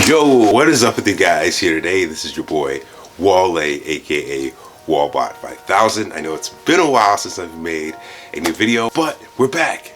Yo, what is up with you guys here today? This is your boy Wale, aka Wallbot 5000. I know it's been a while since I've made a new video, but we're back,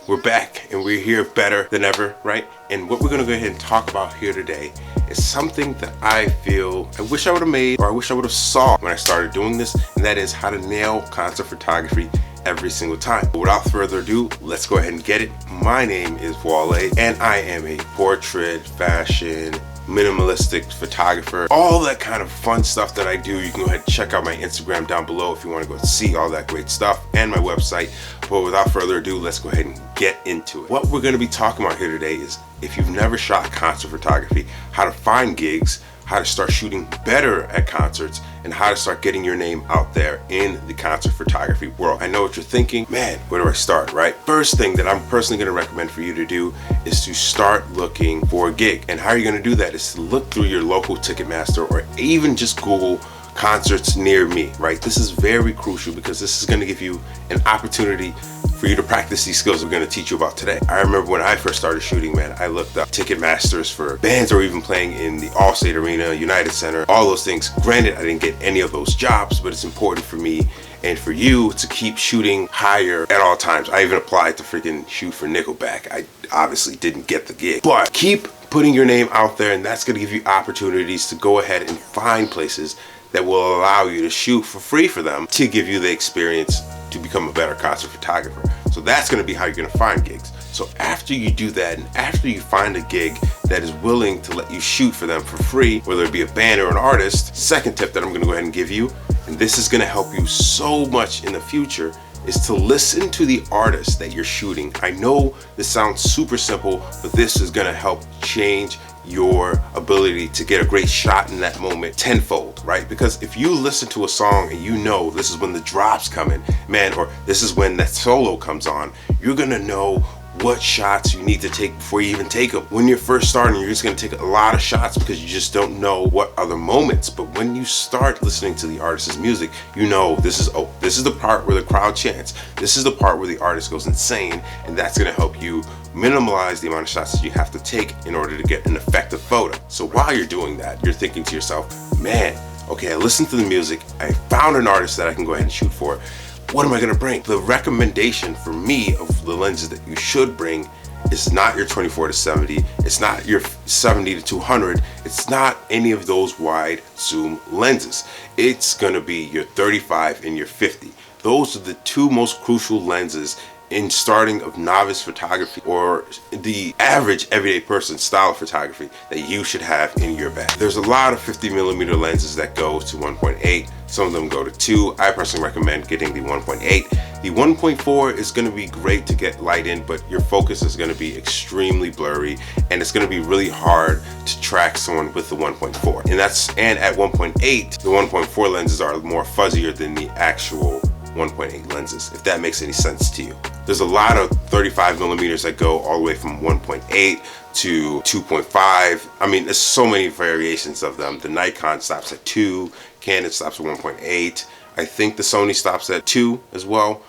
and we're here better than ever, right? And what we're gonna go ahead and talk about here today is something that I feel I wish I would have made, or I wish I would have saw when I started doing this, and that is how to nail concert photography every single time. But without further ado, let's go ahead and get it. My name is Wale, and I am a portrait, fashion, minimalistic photographer, all that kind of fun stuff that I do. You can go ahead and check out my Instagram down below if you want to go see all that great stuff, and my website. But without further ado, let's go ahead and get into it. What we're going to be talking about here today is, if you've never shot concert photography, how to find gigs, how to start shooting better at concerts, and how to start getting your name out there in the concert photography world. I know what you're thinking, man, where do I start, right? First thing that I'm personally gonna recommend for you to do is to start looking for a gig. And how you're gonna do that is to look through your local Ticketmaster, or even just Google concerts near me, right? This is very crucial because this is gonna give you an opportunity for you to practice these skills we're gonna teach you about today. I remember when I first started shooting, man, I looked up Ticketmasters for bands that were even playing in the Allstate Arena, United Center, all those things. Granted, I didn't get any of those jobs, but it's important for me and for you to keep shooting higher at all times. I even applied to freaking shoot for Nickelback. I obviously didn't get the gig, but keep putting your name out there, and that's gonna give you opportunities to go ahead and find places that will allow you to shoot for free for them, to give you the experience to become a better concert photographer. So that's gonna be how you're gonna find gigs. So after you do that, and after you find a gig that is willing to let you shoot for them for free, whether it be a band or an artist, second tip that I'm gonna go ahead and give you, and this is gonna help you so much in the future, is to listen to the artist that you're shooting. I know this sounds super simple, but this is gonna help change your ability to get a great shot in that moment tenfold, right? Because if you listen to a song and you know this is when the drops come in, man, or this is when that solo comes on, you're gonna know what shots you need to take before you even take them. When you're first starting, you're just gonna take a lot of shots because you just don't know what other moments. But when you start listening to the artist's music, you know this is the part where the crowd chants. This is the part where the artist goes insane, and that's gonna help you minimize the amount of shots that you have to take in order to get an effective photo. So while you're doing that, you're thinking to yourself, man, okay, I listened to the music, I found an artist that I can go ahead and shoot for. What am I gonna bring? The recommendation for me of the lenses that you should bring is not your 24 to 70, it's not your 70 to 200, it's not any of those wide zoom lenses. It's gonna be your 35 and your 50. Those are the two most crucial lenses in starting of novice photography, or the average everyday person style of photography, that you should have in your bag. There's a lot of 50mm lenses that go to 1.8, some of them go to 2. I personally recommend getting the 1.8. The 1.4 is going to be great to get light in, but your focus is going to be extremely blurry, and it's going to be really hard to track someone with the 1.4. And at 1.8, the 1.4 lenses are more fuzzier than the actual 1.8 lenses, if that makes any sense to you. There's a lot of 35mm that go all the way from 1.8 to 2.5. I mean, there's so many variations of them. The Nikon stops at 2, Canon stops at 1.8. I think the Sony stops at 2 as well.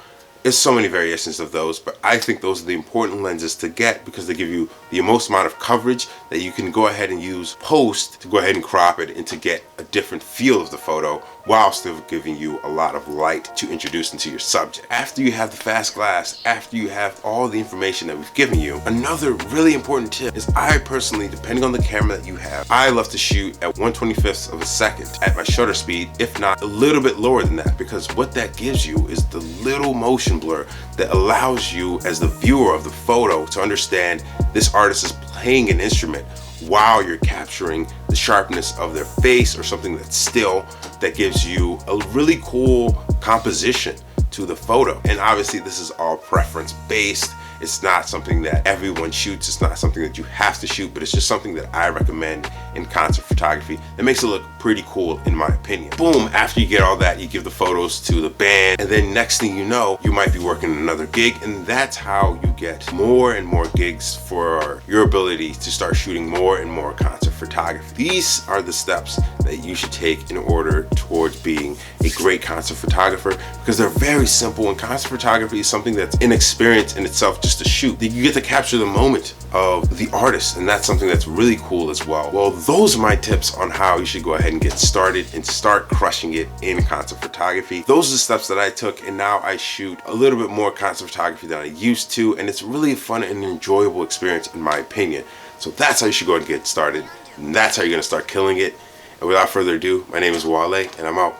There's so many variations of those, but I think those are the important lenses to get because they give you the most amount of coverage that you can go ahead and use post to go ahead and crop it and to get a different feel of the photo while still giving you a lot of light to introduce into your subject. After you have the fast glass, after you have all the information that we've given you, another really important tip is, I personally, depending on the camera that you have, I love to shoot at 1/25th of a second at my shutter speed, if not a little bit lower than that, because what that gives you is the little motion blur that allows you as the viewer of the photo to understand this artist is playing an instrument while you're capturing the sharpness of their face or something that's still, that gives you a really cool composition to the photo. And obviously this is all preference based. It's not something that everyone shoots. It's not something that you have to shoot, but it's just something that I recommend in concert photography that makes it look pretty cool in my opinion. Boom, after you get all that, you give the photos to the band, and then next thing you know, you might be working another gig, and that's how you get more and more gigs for your ability to start shooting more and more concert photography. These are the steps that you should take in order towards being a great concert photographer, because they're very simple, and concert photography is something that's an experience in itself just to shoot. You get to capture the moment of the artist, and that's something that's really cool as well. Well, those are my tips on how you should go ahead and get started and start crushing it in concert photography. Those are the steps that I took, and now I shoot a little bit more concert photography than I used to, and it's really a fun and enjoyable experience in my opinion. So that's how you should go and get started, and that's how you're gonna start killing it. And without further ado, my name is Wale, and I'm out.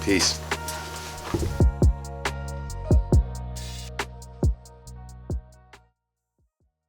Peace.